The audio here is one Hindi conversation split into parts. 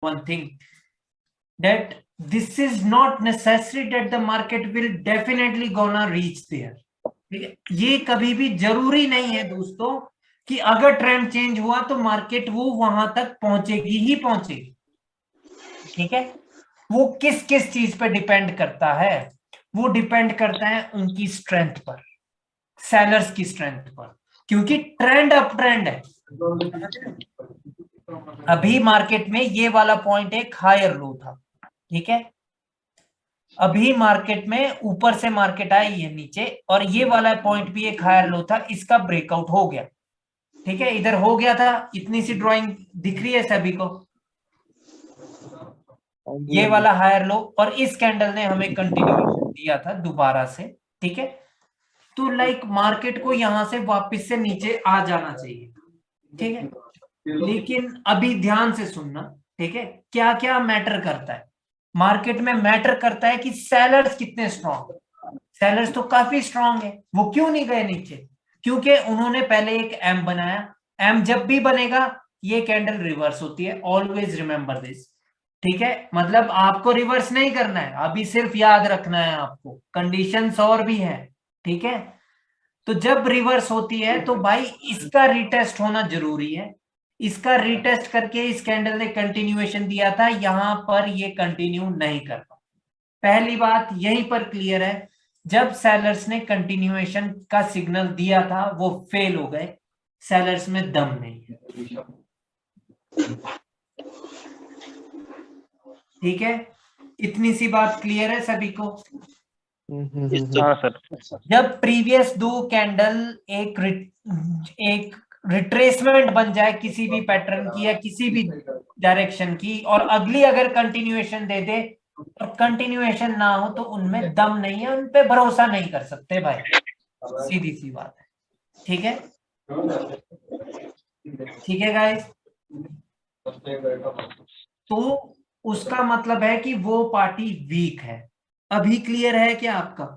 one thing, that this is not necessary that the market will definitely gonna reach there. ये कभी भी जरूरी नहीं है दोस्तों कि अगर ट्रेंड चेंज हुआ तो मार्केट वो वहां तक पहुंचेगी ही पहुंचेगी। ठीक है, वो किस किस चीज पे डिपेंड करता है? वो डिपेंड करता है उनकी स्ट्रेंथ पर, सेलर्स की स्ट्रेंथ पर, क्योंकि ट्रेंड अप ट्रेंड है। अभी मार्केट में ये वाला पॉइंट एक हायर लो था, ठीक है, अभी मार्केट में ऊपर से मार्केट आई है नीचे, और ये वाला पॉइंट भी एक हायर लो था, इसका ब्रेकआउट हो गया। ठीक है, इधर हो गया था, इतनी सी ड्राइंग दिख रही है सभी को, ये वाला हायर लो, और इस कैंडल ने हमें कंटिन्यूएशन दिया था दोबारा से। ठीक है, तो लाइक मार्केट को यहां से वापस से नीचे आ जाना चाहिए। ठीक है, लेकिन अभी ध्यान से सुनना, ठीक है, क्या क्या मैटर करता है मार्केट में? मैटर करता है कि सेलर्स कितने स्ट्रांग। सेलर्स तो काफी स्ट्रांग है, वो क्यों नहीं गए नीचे? क्योंकि उन्होंने पहले एक एम बनाया। एम जब भी बनेगा ये कैंडल रिवर्स होती है, ऑलवेज रिमेंबर दिस। ठीक है, मतलब आपको रिवर्स नहीं करना है, अभी सिर्फ याद रखना है आपको, कंडीशंस और भी है। ठीक है, तो जब रिवर्स होती है तो भाई इसका रिटेस्ट होना जरूरी है। इसका रिटेस्ट करके इस कैंडल ने कंटिन्यूएशन दिया था, यहां पर ये कंटिन्यू नहीं कर पाया। पहली बात यहीं पर क्लियर है, जब सेलर्स ने कंटिन्यूएशन का सिग्नल दिया था वो फेल हो गए, सेलर्स में दम नहीं है। ठीक है, इतनी सी बात क्लियर है सभी को? हाँ सर। जब प्रीवियस दो कैंडल एक रिट्रेसमेंट बन जाए किसी भी पैटर्न की या किसी भी डायरेक्शन की, और अगली अगर कंटिन्यूएशन दे दे और कंटिन्यूएशन ना हो, तो उनमें दम नहीं है, उन पे भरोसा नहीं कर सकते भाई, सीधी सी बात है। ठीक है, ठीक है गाइस, तो उसका मतलब है कि वो पार्टी वीक है। अभी क्लियर है क्या आपका?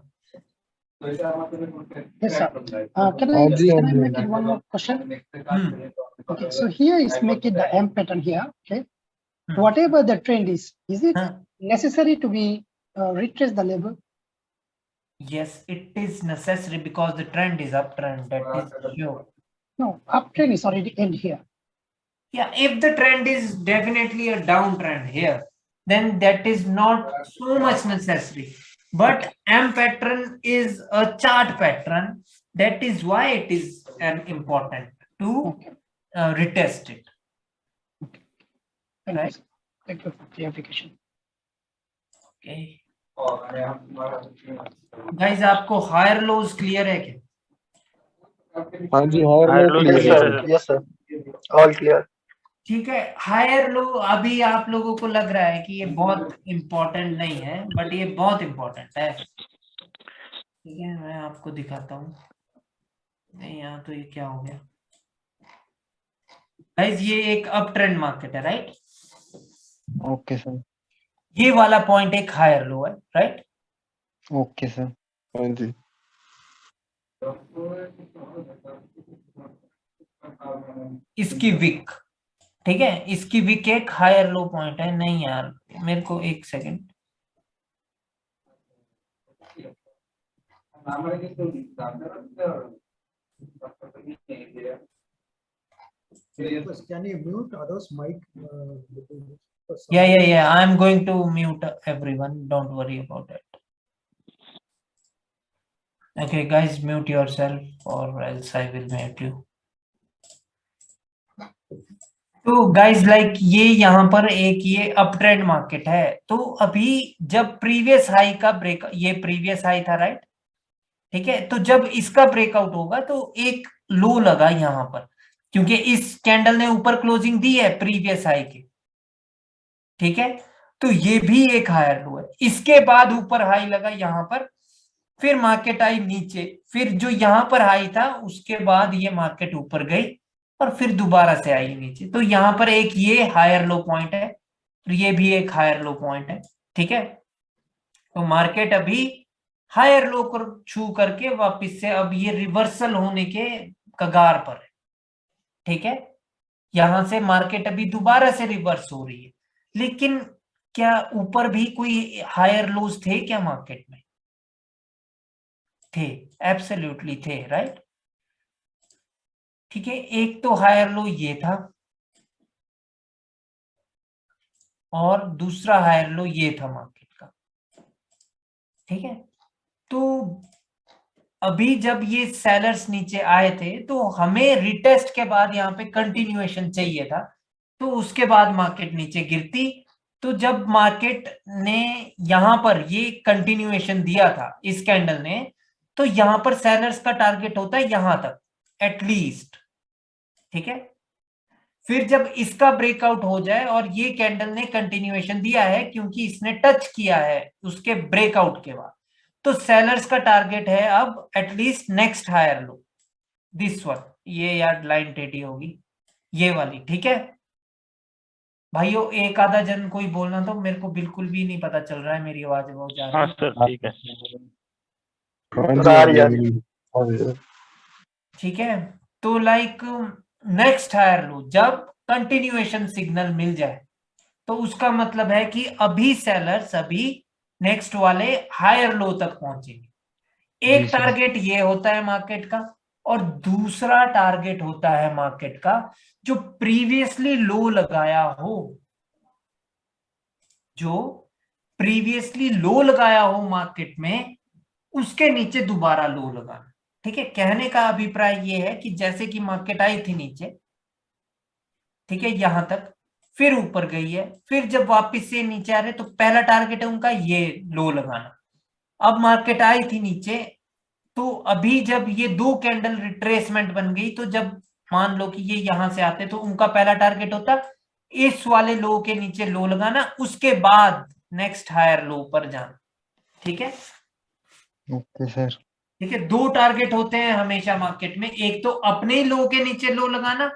Yes, sir. Can I make it one more question? Okay, so here is making the M pattern here. Okay, whatever the trend is it necessary to be retrace the level? Yes, it is necessary because the trend is uptrend. That is sure. No, uptrend is already end here. Yeah, if the trend is definitely a downtrend here, then that is not so much necessary. But M pattern is a chart pattern. That is why it is an important to retest it. Thank Right? you. Thank you for clarification. Okay. Guys, आपको हायर लोज क्लियर है क्या? हाँ जी, higher low clear. Yes sir, all clear. ठीक है, हायर लो अभी आप लोगों को लग रहा है कि ये बहुत इंपॉर्टेंट नहीं है, बट ये बहुत इंपॉर्टेंट है। ठीक है, मैं आपको दिखाता हूँ। नहीं, यहाँ तो ये क्या हो गया गाइस, ये एक अप ट्रेंड मार्केट है, राइट? Okay sir. ये वाला पॉइंट एक हायर लो है, राइट? Okay sir. हाँ जी। इसकी विक, ठीक है, इसकी विक एक हायर लो पॉइंट है। नहीं यार, मेरे को एक second, Can you mute others' mic? yeah, I'm going to mute everyone, don't worry about it. Okay guys, mute yourself or else I will mute you. तो गाइज लाइक ये यहाँ पर एक ये अप ट्रेंड मार्केट है, तो अभी जब प्रीवियस हाई का ब्रेक, ये प्रीवियस हाई था, राइट? ठीक है, तो जब इसका ब्रेकआउट होगा तो एक लो लगा यहाँ पर, क्योंकि इस कैंडल ने ऊपर क्लोजिंग दी है प्रीवियस हाई के। ठीक है, तो ये भी एक हायर लो है। इसके बाद ऊपर हाई लगा यहाँ पर, फिर मार्केट आई नीचे, फिर जो यहाँ पर हाई था उसके बाद ये मार्केट ऊपर गई और फिर दोबारा से आई नीचे। तो यहाँ पर एक ये हायर लो पॉइंट है, ये भी एक हायर लो पॉइंट है। ठीक है, तो मार्केट अभी हायर लो को छू करके वापस से अब ये रिवर्सल होने के कगार पर है। ठीक है, यहां से मार्केट अभी दोबारा से रिवर्स हो रही है, लेकिन क्या ऊपर भी कोई हायर लोज थे क्या मार्केट में? थे, एब्सोल्युटली थे, राइट। ठीक है, एक तो हायर लो ये था और दूसरा हायर लो ये था मार्केट का। ठीक है, तो अभी जब ये सेलर्स नीचे आए थे तो हमें रिटेस्ट के बाद यहाँ पे कंटिन्यूएशन चाहिए था, तो उसके बाद मार्केट नीचे गिरती। तो जब मार्केट ने यहां पर ये कंटिन्यूएशन दिया था इस कैंडल ने, तो यहां पर सेलर्स का टारगेट होता है यहां तक एटलीस्ट। ठीक है, फिर जब इसका ब्रेकआउट हो जाए, और ये कैंडल ने कंटिन्यूएशन दिया है क्योंकि इसने टच किया है उसके ब्रेकआउट के बाद, तो सेलर्स का टारगेट है अब at least next higher low, this one, ये यार लाइन टेढ़ी होगी ये वाली। ठीक है भाइयों, एक आधा जन कोई बोलना, तो मेरे को बिल्कुल भी नहीं पता चल रहा है, मेरी आवाज बहुत जा रही है। हाँ सर ठीक है। ठीक है, तो लाइक नेक्स्ट हायर लो जब कंटिन्यूएशन सिग्नल मिल जाए, तो उसका मतलब है कि अभी सेलर्स अभी नेक्स्ट वाले हायर लो तक पहुंचेंगे। एक टारगेट ये होता है मार्केट का, और दूसरा टारगेट होता है मार्केट का जो प्रीवियसली लो लगाया हो, जो प्रीवियसली लो लगाया हो मार्केट में, उसके नीचे दोबारा लो लगाना। ठीक है, कहने का अभिप्राय ये है कि जैसे कि मार्केट आई थी नीचे, ठीक है, यहां तक, फिर ऊपर गई है, फिर जब वापस से नीचे आ रहे तो पहला टारगेट है उनका ये लो लगाना। अब मार्केट आई थी नीचे, तो अभी जब ये दो कैंडल रिट्रेसमेंट बन गई, तो जब मान लो कि ये यहां से आते तो उनका पहला टारगेट होता इस वाले लो के नीचे लो लगाना, उसके बाद नेक्स्ट हायर लो पर जाना। ठीक है, ओके सर। ठीक है, दो टारगेट होते हैं हमेशा मार्केट में, एक तो अपने ही लो के नीचे लो लगाना,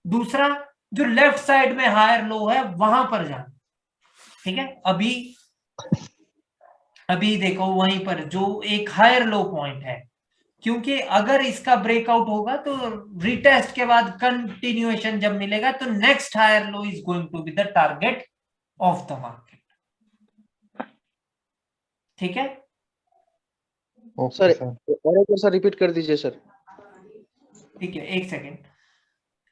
दूसरा जो लेफ्ट साइड में हायर लो है वहां पर जाना। ठीक है, अभी देखो वहीं पर जो एक हायर लो पॉइंट है, क्योंकि अगर इसका ब्रेकआउट होगा तो रिटेस्ट के बाद कंटिन्यूएशन जब मिलेगा तो next higher low is going to be the target of the market. ठीक है सर और एक बार सर रिपीट कर दीजिए सर। ठीक है, एक सेकेंड।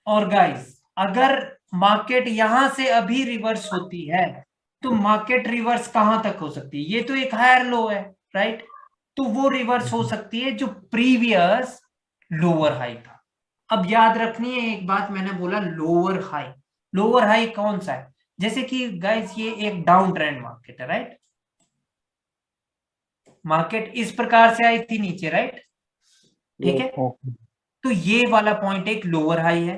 और गाइस, अगर मार्केट यहां से अभी रिवर्स होती है, तो मार्केट रिवर्स कहां तक हो सकती है? ये तो एक हायर लो है, राइट? तो वो रिवर्स हो सकती है जो प्रीवियस लोअर हाई था। अब याद रखनी है एक बात, मैंने बोला लोअर हाई। लोअर हाई कौन सा है? जैसे कि गाइस ये एक डाउन ट्रेंड मार्केट है, राइट? मार्केट इस प्रकार से आई थी नीचे, राइट? ठीक है, तो ये वाला पॉइंट एक लोअर हाई है।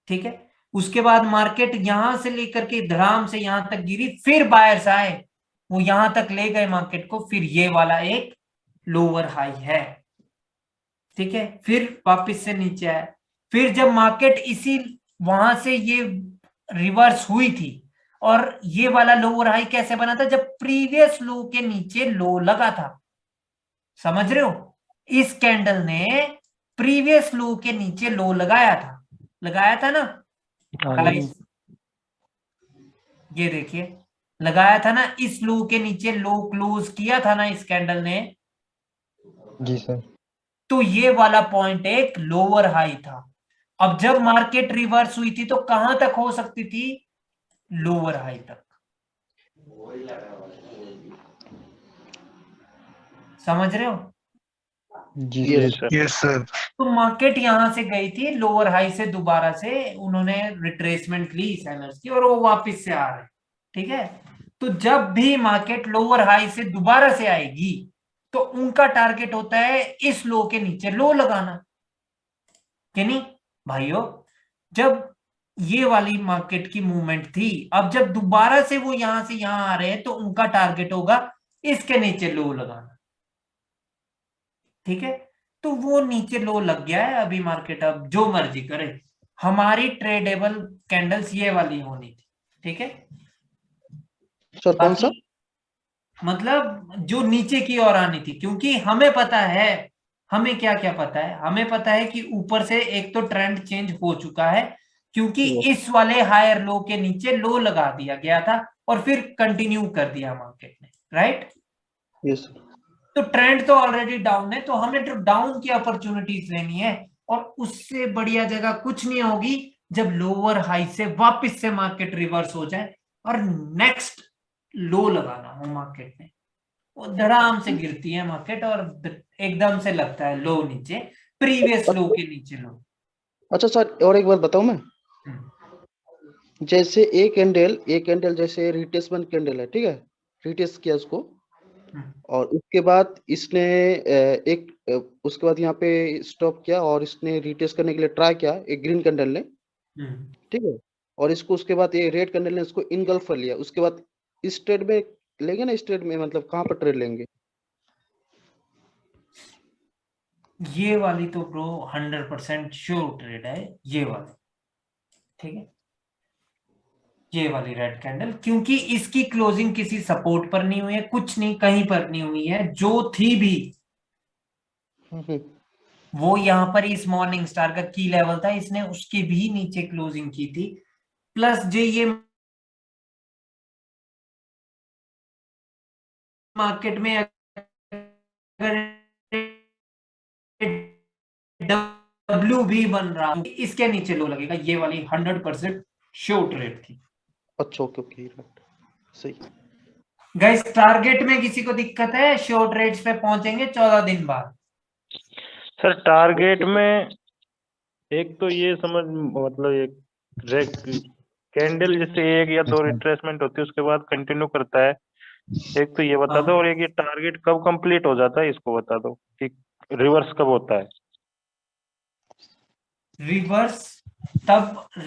ठीक है, उसके बाद मार्केट यहां से लेकर के धड़ाम से यहां तक गिरी, फिर बायर्स आए, वो यहां तक ले गए मार्केट को, फिर ये वाला एक लोअर हाई है। ठीक है, फिर वापस से नीचे आया, फिर जब मार्केट इसी वहां से ये रिवर्स हुई थी, और ये वाला लोअर हाई कैसे बना था? जब प्रीवियस लो के नीचे लो लगा था। समझ रहे हो? इस कैंडल ने प्रीवियस लो के नीचे लो लगाया था ना गाइस? ये देखिए, लगाया था ना, इस लो के नीचे लो क्लोज किया था ना इस कैंडल ने। जी सर। तो ये वाला पॉइंट एक लोअर हाई था। अब जब मार्केट रिवर्स हुई थी तो कहां तक हो सकती थी? लोअर हाई तक। समझ रहे हो? जी सर। Yes sir. तो मार्केट यहां से गई थी लोअर हाई से, दोबारा से उन्होंने रिट्रेसमेंट ली सेलर्स की, और वो वापस से आ रहे। ठीक है, तो जब भी मार्केट लोअर हाई से दोबारा से आएगी, तो उनका टारगेट होता है इस लो के नीचे लो लगाना, कि नहीं भाइयों? जब ये वाली मार्केट की मूवमेंट थी, अब जब दोबारा से वो यहां से यहां आ रहे हैं, तो उनका टारगेट होगा इसके नीचे लो लगाना। ठीक है, तो वो नीचे लो लग गया है, अभी मार्केट अब जो मर्जी करे, हमारी ट्रेडेबल कैंडल्स ये वाली होनी थी। ठीक है सर कौन सा? मतलब जो नीचे की ओर आनी थी, क्योंकि हमें पता है, हमें क्या क्या पता है, हमें पता है कि ऊपर से एक तो ट्रेंड चेंज हो चुका है, क्योंकि इस वाले हायर लो के नीचे लो लगा दिया गया था और फिर कंटिन्यू कर दिया मार्केट ने, राइट? यस तो ट्रेंड तो ऑलरेडी डाउन है, तो हमें तो डाउन की अपॉर्चुनिटीज लेनी है, और उससे बढ़िया जगह कुछ नहीं होगी जब लोअर हाई से वापस से मार्केट रिवर्स हो जाए और नेक्स्ट लो लगाना हो मार्केट ने। वो धड़ाम से गिरती है मार्केट और एकदम से लगता है लो नीचे, प्रीवियस लो के नीचे लो। अच्छा सर, और एक बात बताऊं मैं, जैसे एक कैंडल जैसे रिट्रेसमेंट कैंडल है, ठीक है, रिट्रेस किया उसको, और उसके बाद इसने उसके बाद यहाँ पे स्टॉप किया और इसने रिट्रेस करने के लिए ट्राई किया एक ग्रीन कैंडल ने, ठीक है, और इसको उसके बाद ये रेड कैंडल ने इसको इनगल्फ कर लिया। उसके बाद इस ट्रेड में लेंगे ना, इस ट्रेड में मतलब कहाँ पर ट्रेड लेंगे? ये वाली तो ब्रो 100% श्योर ट्रेड है ये वाली, ठीक है, ये वाली रेड कैंडल, क्योंकि इसकी क्लोजिंग किसी सपोर्ट पर नहीं हुई है, कुछ नहीं, कहीं पर नहीं हुई है, जो थी भी वो यहां पर इस मॉर्निंग स्टार का की लेवल था, इसने उसके भी नीचे क्लोजिंग की थी। प्लस जो ये मार्केट में अगर डब्ल्यू भी बन रहा है इसके नीचे लो लगेगा, ये वाली 100% श्योर ट्रेड थी। अच्छा ओके ओके, सही। गाइस टारगेट में किसी को दिक्कत है? श्योर ट्रेड्स पे पहुंचेंगे 14 दिन बाद। सर टारगेट में एक तो ये समझ, मतलब एक कैंडल जैसे एक या दो रिट्रेसमेंट होती है उसके बाद कंटिन्यू करता है, एक तो ये बता दो, और एक ये टारगेट कब कंप्लीट हो जाता है इसको बता दो कि रिवर्स कब होता है।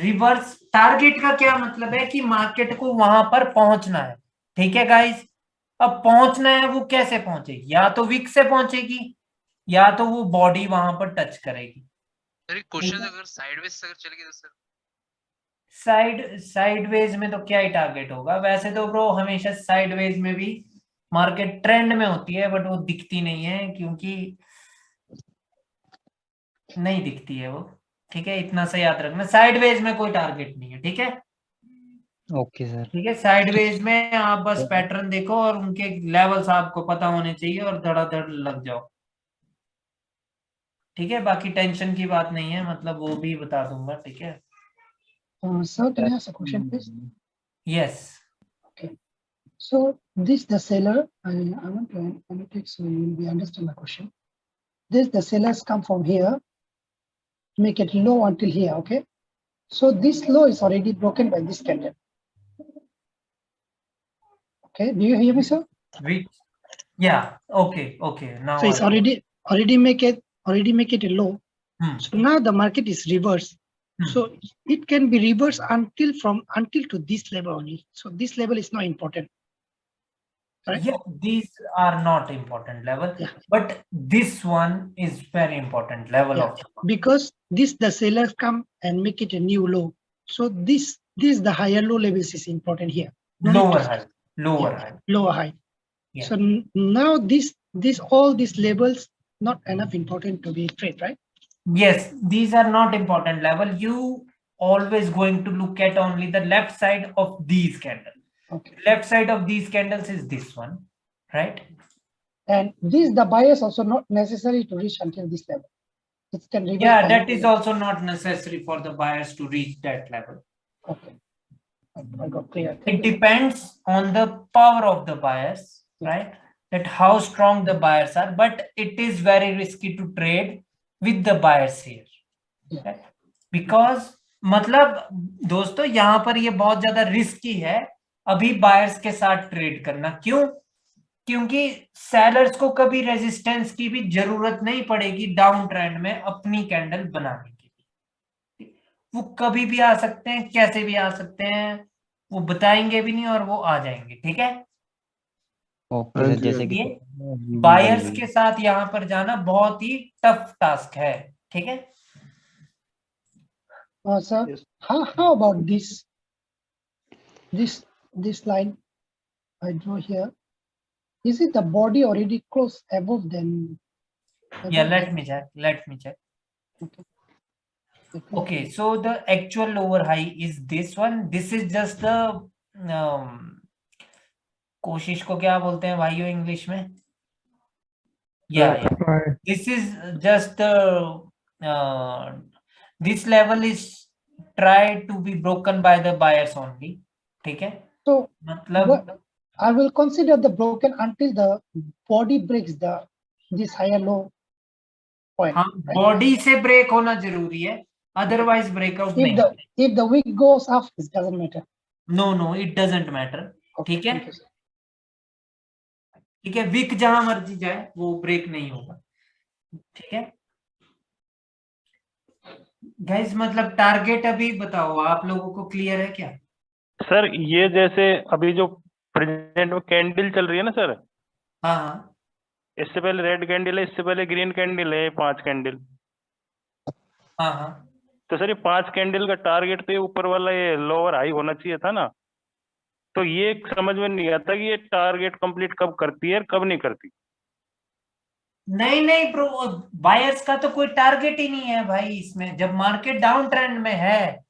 रिवर्स टारगेट का क्या मतलब है कि मार्केट को वहां पर पहुंचना है, ठीक है गाइस। अब पहुंचना है, वो कैसे पहुंचेगी? या तो विक से पहुंचेगी या तो वो बॉडी वहां पर टच करेगी। सर क्वेश्चन अगर साइडवेज अगर चलेगी तो सर साइडवेज में तो क्या ही टारगेट होगा? वैसे तो ब्रो हमेशा साइडवेज में भी मार्केट ट्रेंड में होती है, बट वो दिखती नहीं है, क्योंकि नहीं दिखती है वो, ठीक है, इतना सा याद रखना। साइडवेज में कोई टारगेट नहीं है, ठीक है। Okay sir. ठीक है, साइडवेज में आप बस पैटर्न देखो और उनके लेवल्स आपको पता होने चाहिए और धड़ाधड़ लग जाओ, ठीक है। बाकी टेंशन की बात नहीं है, मतलब वो भी बता दूंगा, ठीक है। Sir, can I ask a question, please? Yes. Okay. So this the seller. I want to annotate so you will be understand the question. This the sellers come from here, make it low until here. Okay. So this low is already broken by this candle. Okay. Do you hear me, sir? Yeah. Okay. Now So it's already make it a low. So now the market is reversed. So it can be reversed until to this level only. So this level is not important. Right? Yeah, these are not important level, but this one is very important level of the market. Because this the sellers come and make it a new low. So this the higher low levels is important here. Lower high. Yeah. So now this all these levels not enough important to be trade, right? Yes, these are not important level. You always going to look at only the left side of these candles. Okay. Left side of these candles is this one, right? And this the buyers also not necessary to reach until this level. It can reverse. Yeah, that is also not necessary for the buyers to reach that level. Okay. I got clear. It depends on the power of the buyers, right? That how strong the buyers are, but it is very risky to trade with the buyers here, right? Because मतलब दोस्तों यहाँ पर ये बहुत ज्यादा रिस्की है अभी बायर्स के साथ ट्रेड करना। क्यों? क्योंकि सेलर्स को कभी रेजिस्टेंस की भी जरूरत नहीं पड़ेगी डाउन ट्रेंड में अपनी कैंडल बनाने के लिए। वो कभी भी आ सकते हैं, कैसे भी आ सकते हैं, वो बताएंगे भी नहीं और वो आ जाएंगे, ठीक है। ओके, जैसे कि बायर्स के साथ यहाँ पर जाना बहुत ही टफ टास्क है, ठीक है। Sir, how about this line I draw here? Is it the body already close above then? Yeah, let me check. Okay. Okay, so the actual lower high is this one. This is just the कोशिश को क्या बोलते हैं भाइयों इंग्लिश में? This is just this level is tried to be broken by the buyers only. ठीक है? So मतलब I will consider the broken until the body breaks this higher low point. हाँ, बॉडी से ब्रेक होना जरूरी है, अदरवाइज ब्रेकआउट नहीं। If the wick goes up, it doesn't matter. No, it doesn't matter. Okay, ठीक है? thank you, sir. ठीक है, विक जहां मर्जी जाए वो ब्रेक नहीं होगा। ठीक है गाइस, मतलब टारगेट अभी बताओ आप लोगों को क्लियर है क्या? सर ये जैसे अभी जो प्रेजेंट में कैंडल चल रही है ना सर, हाँ हाँ, इससे पहले रेड कैंडल है, इससे पहले ग्रीन कैंडल है, 5 कैंडल। हाँ हाँ, तो सर ये 5 कैंडल का टारगेट तो ये ऊपर वाला ये लोअर हाई होना चाहिए था ना, तो ये समझ में नहीं आता कि ये टारगेट कंप्लीट कब करती है और कब नहीं करती। नहीं ब्रो, बायर्स का तो कोई टारगेट ही नहीं है भाई इसमें, जब मार्केट डाउन ट्रेंड में है।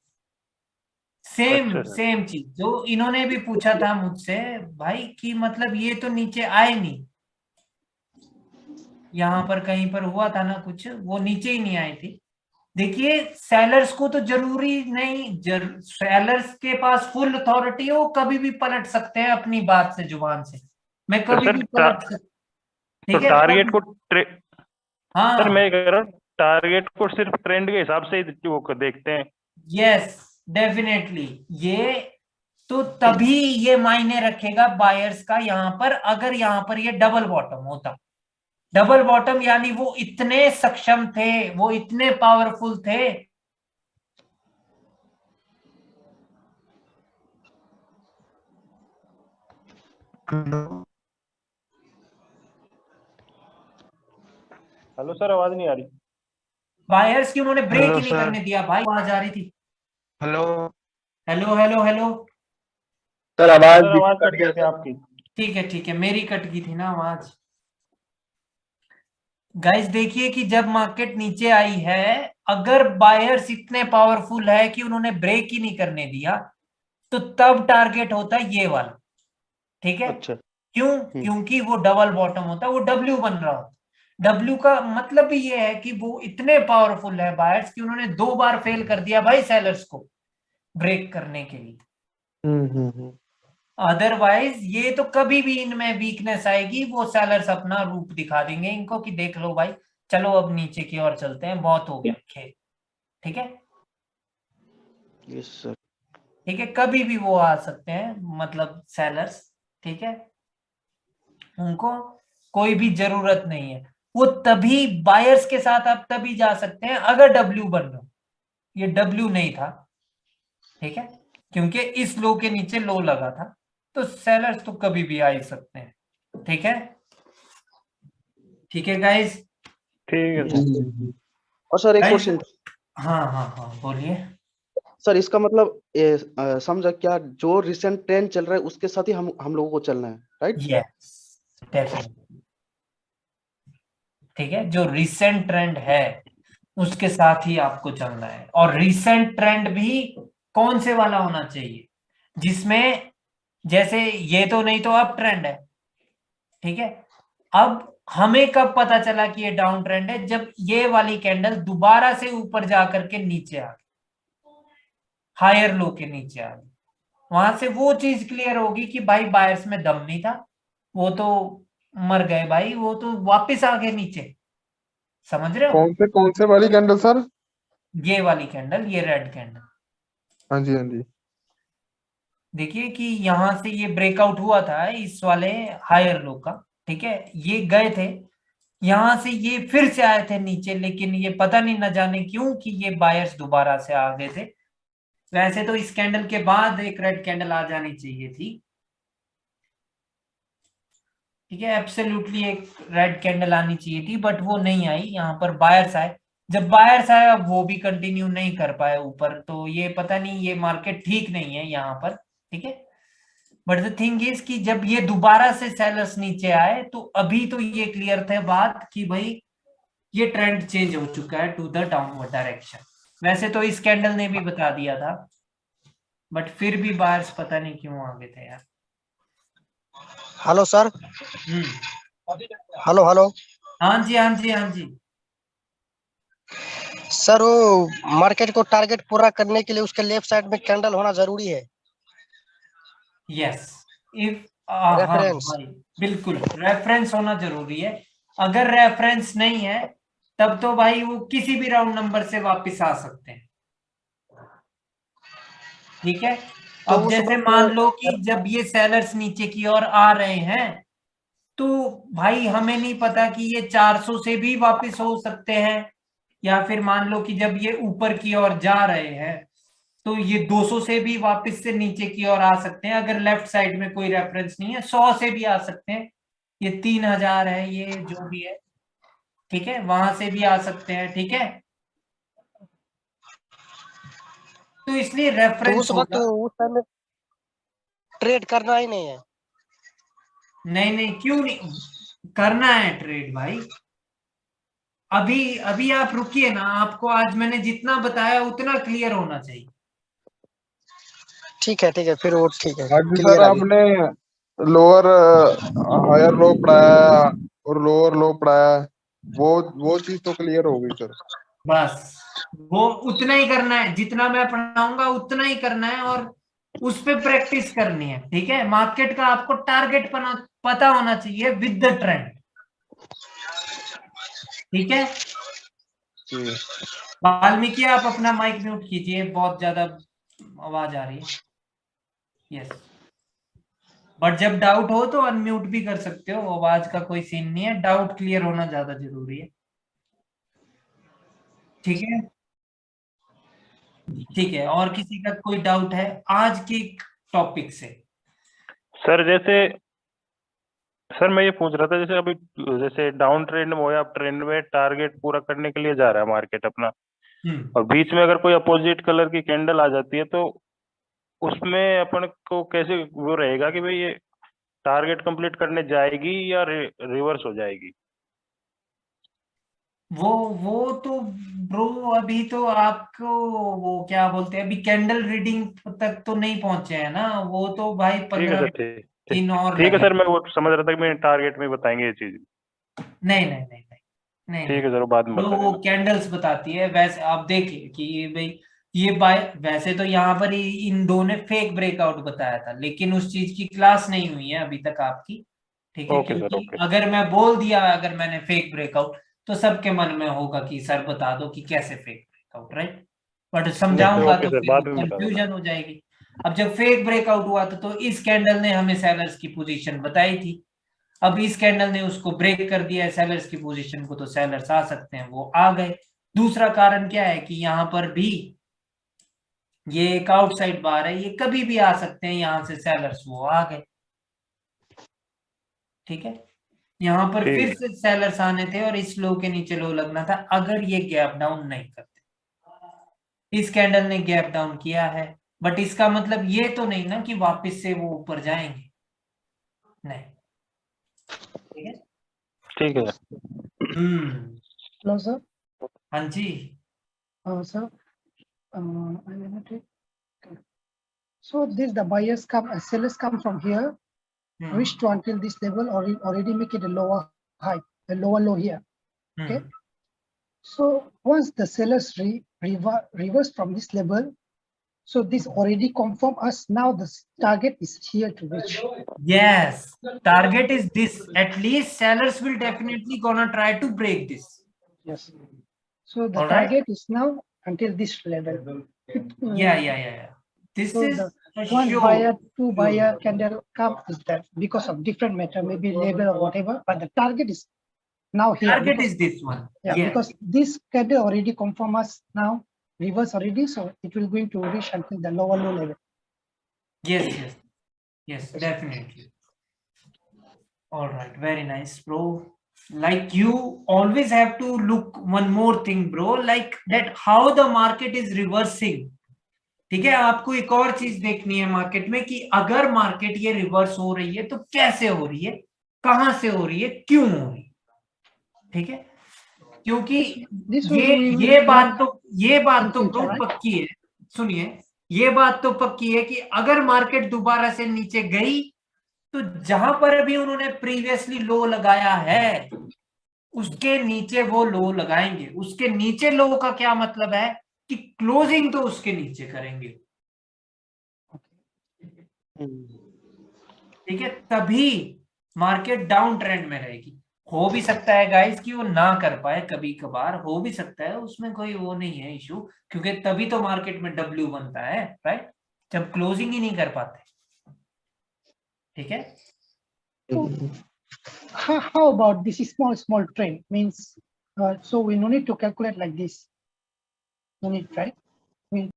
सेम चीज जो इन्होंने भी पूछा था मुझसे भाई कि मतलब ये तो नीचे आए नहीं, यहाँ पर कहीं पर हुआ था ना कुछ, वो नीचे ही नहीं आई थी। देखिए सेलर्स को तो जरूरी नहीं, सेलर्स के पास फुल अथॉरिटी है, वो कभी भी पलट सकते हैं अपनी बात से, जुबान से, मैं कभी भी पलट सकता। ठीक है, टारगेट को हाँ सर मैं कह रहा हूँ टारगेट को सिर्फ ट्रेंड के हिसाब से ही वो देखते हैं। यस डेफिनेटली, ये तो तभी ये मायने रखेगा बायर्स का यहाँ पर, अगर यहाँ पर ये डबल बॉटम होता। डबल बॉटम यानी वो इतने सक्षम थे, वो इतने पावरफुल थे। हेलो सर, आवाज नहीं आ रही। बायर्स की उन्होंने ब्रेक ही नहीं करने दिया भाई, आवाज आ रही थी। हेलो सर, आवाज कट गई थी आपकी। ठीक है, मेरी कट गई थी ना आवाज। गाइस देखिए कि जब मार्केट नीचे आई है, अगर बायर्स इतने पावरफुल है कि उन्होंने ब्रेक ही नहीं करने दिया, तो तब टारगेट होता है ये वाला। ठीक है, अच्छा। क्यों? क्योंकि वो डबल बॉटम होता है, वो डब्ल्यू बन रहा होता। डब्ल्यू का मतलब भी ये है कि वो इतने पावरफुल है बायर्स कि उन्होंने 2 बार फेल कर दिया भाई सेलर्स को ब्रेक करने के लिए। अदरवाइज ये तो कभी भी इनमें वीकनेस आएगी, वो सेलर्स अपना रूप दिखा देंगे इनको कि देख लो भाई, चलो अब नीचे की ओर चलते हैं, बहुत हो गया खेल। ठीक है, यस सर। ठीक है, कभी भी वो आ सकते हैं, मतलब सेलर्स। ठीक है, उनको कोई भी जरूरत नहीं है, वो तभी बायर्स के साथ आप तभी जा सकते हैं अगर डब्ल्यू बन रहा। ये डब्ल्यू नहीं था, ठीक है, क्योंकि इस लो के नीचे लो लगा था, तो सेलर्स तो कभी भी आ ही सकते हैं। ठीक है गाइस, ठीक है। और सर एक क्वेश्चन। हाँ बोलिए सर, इसका मतलब समझा क्या, जो रिसेंट ट्रेंड चल रहा है उसके साथ ही हम लोगों को चलना है, राइट? Yes definitely. ठीक है, जो रिसेंट ट्रेंड है उसके साथ ही आपको चलना है, और रिसेंट ट्रेंड भी कौन से वाला होना चाहिए, जिसमें जैसे ये तो नहीं तो अप ट्रेंड है। ठीक है, अब हमें कब पता चला कि ये डाउन ट्रेंड है? जब ये वाली कैंडल दोबारा से ऊपर जाकर के नीचे आ गई, हायर लो के नीचे आ गई, वहां से वो चीज क्लियर होगी कि भाई बायर्स में दम नहीं था, वो तो मर गए भाई, वो तो वापस आ गए नीचे। समझ रहे हो? कौन से वाली कैंडल सर? ये वाली कैंडल, ये रेड कैंडल। हाँ जी। देखिए कि यहां से ये ब्रेकआउट हुआ था इस वाले हायर लो का। ठीक है, ये गए थे यहां से, ये फिर से आए थे नीचे, लेकिन ये पता नहीं न जाने क्यों कि ये बायर्स दोबारा से आ गए थे। वैसे तो इस कैंडल के बाद एक रेड कैंडल आ जानी चाहिए थी। ठीक है, एब्सोल्युटली एक रेड कैंडल आनी चाहिए थी, बट वो नहीं आई, यहाँ पर बायर्स आए। जब बायर्स आए, अब वो भी कंटिन्यू नहीं कर पाए ऊपर, तो ये पता नहीं, ये मार्केट ठीक नहीं है यहाँ पर। ठीक है, बट द थिंग इज कि जब ये दोबारा से सेलर्स नीचे आए, तो अभी तो ये क्लियर थे बात कि भाई ये ट्रेंड चेंज हो चुका है टू द डाउनवर्ड डायरेक्शन। वैसे तो इस कैंडल ने भी बता दिया था, बट फिर भी बायर्स पता नहीं क्यों आगे थे यार। Hello sir. Hello hello. हाँ जी हाँ जी हाँ जी। सर वो मार्केट को टारगेट पूरा करने के लिए उसके लेफ्ट साइड में कैंडल होना जरूरी है। यस, इफ हाँ रेफरेंस। भाई बिल्कुल रेफरेंस होना जरूरी है। अगर रेफरेंस नहीं है तब तो भाई वो किसी भी राउंड नंबर से वापस आ सकते हैं, ठीक है। तो अब उस जैसे वक्त मान लो कि जब ये सेलर्स नीचे की ओर आ रहे हैं तो भाई हमें नहीं पता कि ये 400 से भी वापस हो सकते हैं, या फिर मान लो कि जब ये ऊपर की ओर जा रहे हैं तो ये 200 से भी वापस से नीचे की ओर आ सकते हैं। अगर लेफ्ट साइड में कोई रेफरेंस नहीं है 100 से भी आ सकते हैं, ये 3000 है, ये जो भी है, ठीक है, वहां से भी आ सकते हैं, ठीक है। तो इसलिए तो रेफरेंस उस वक्त होगा। उस टाइम ट्रेड करना ही नहीं है। नहीं नहीं, क्यों नहीं करना है ट्रेड भाई। अभी अभी आप रुकिए ना, आपको आज मैंने जितना बताया उतना क्लियर होना चाहिए। ठीक है फिर वो ठीक है, आज भी सर क्लियर अभी। आपने लोअर हायर लो पढ़ाया और लोअर लो पढ़ाया, वो चीज तो क्लियर हो गई सर। बस वो उतना ही करना है, जितना मैं पढ़ाऊंगा उतना ही करना है, और उस पे प्रैक्टिस करनी है, ठीक है। मार्केट का आपको टारगेट पता होना चाहिए विद द ट्रेंड, ठीक है। जी। वाल्मीकि आप अपना माइक म्यूट कीजिए, बहुत ज्यादा आवाज आ रही है। यस, बट जब डाउट हो तो अनम्यूट भी कर सकते हो, आवाज का कोई सीन नहीं है, डाउट क्लियर होना ज्यादा जरूरी है, ठीक है। ठीक है, और किसी का कोई डाउट है आज के टॉपिक से? सर जैसे सर मैं ये पूछ रहा था, जैसे अभी जैसे डाउन ट्रेंड में हो या अप ट्रेंड में टारगेट पूरा करने के लिए जा रहा है मार्केट अपना, और बीच में अगर कोई अपोजिट कलर की कैंडल आ जाती है तो उसमें अपन को कैसे वो रहेगा कि भाई ये टारगेट कंप्लीट करने जाएगी या रिवर्स हो जाएगी? वो तो ब्रो अभी तो आपको वो क्या बोलते हैं, अभी कैंडल रीडिंग तक तो नहीं पहुंचे हैं ना, वो तो भाई ठीक है 15 सर, ठीक दिन और ठीक है लगे। सर, मैं वो समझ रहा था कि मैं टारगेट में बताएंगे ये चीज। नहीं नहीं नहीं नहीं नहीं ठीक नहीं, है सर, वो बाद में जो बता वो देना। कैंडल्स बताती है वैसे आप देखिए कि ये भाई ये बाय वैसे तो यहाँ पर इन दो ने फेक ब्रेकआउट बताया था, लेकिन उस चीज की क्लास नहीं हुई है अभी तक आपकी, ठीक है। ओके सर, क्योंकि ओके। अगर मैं बोल दिया, अगर मैंने फेक ब्रेकआउट, तो सबके मन में होगा कि सर बता दो कि कैसे फेक ब्रेकआउट, राइट। बट समझाऊंगा ओके तो सर, फिर वो बाद में बता देना। कंफ्यूजन हो जाएगी। अब जब फेक ब्रेकआउट हुआ था तो इस कैंडल ने हमें सेलर्स की पोजीशन बताई थी, अब इस कैंडल ने उसको ब्रेक कर दिया है सेलर्स की पोजीशन को, तो सेलर्स आ सकते हैं, वो आ गए। दूसरा कारण क्या है कि यहां पर भी ये एक आउटसाइड बार है, ये कभी भी आ सकते हैं यहां से सेलर्स, वो आ गए, ठीक है। यहां पर ठीक फिर है। से सेलर्स आने थे और इस लो के नीचे लो लगना था अगर ये गैप डाउन नहीं करते। इस कैंडल ने गैप डाउन किया है, बट इसका मतलब ये तो नहीं ना कि वापस से वो ऊपर जाएंगे, नहीं, ठीक है। ठीक है। Hello, sir. हाँ जी। Sir, I will take. So this the buyers come, sellers come from here, reach to until this level, or already make it a lower high, a lower low here. Okay. So once the sellers reverse from this level, so this already confirm us now the target is here to reach. Yes, target is this. At least sellers will definitely gonna try to break this. Yes. So the All right. target is now until this level. Yeah. This So is the a one show. buyer, two buyer candle come is that because of different matter, maybe label or whatever, but the target is now here. Target because, is this one. yeah, Yes. because this candle already confirm us now, reverse already, so it will going to reach until the lower low level. Yes, definitely. All right, very nice, bro. Like you always have to look one more thing, bro, like that how the market is reversing. ठीक है, आपको एक और चीज देखनी है मार्केट में कि अगर मार्केट ये रिवर्स हो रही है तो कैसे हो रही है, कहां से हो रही है, क्यों हो रही है, ठीक है। क्योंकि This will be ये बात तो future, प्रूफ right? पक्की है। सुनिए, ये बात तो पक्की है कि अगर मार्केट दोबारा से नीचे गई तो जहां पर भी उन्होंने प्रीवियसली लो लगाया है उसके नीचे वो लो लगाएंगे। उसके नीचे लो का क्या मतलब है कि क्लोजिंग तो उसके नीचे करेंगे, ठीक है, तभी मार्केट डाउन ट्रेंड में रहेगी। हो भी सकता है गाइस कि वो ना कर पाए, कभी कभार हो भी सकता है, उसमें कोई वो नहीं है इशू, क्योंकि तभी तो मार्केट में डब्ल्यू बनता है, राइट, जब क्लोजिंग ही नहीं कर पाते। ठीक है, How about this small trend means? So we no need to calculate like this. No need, right?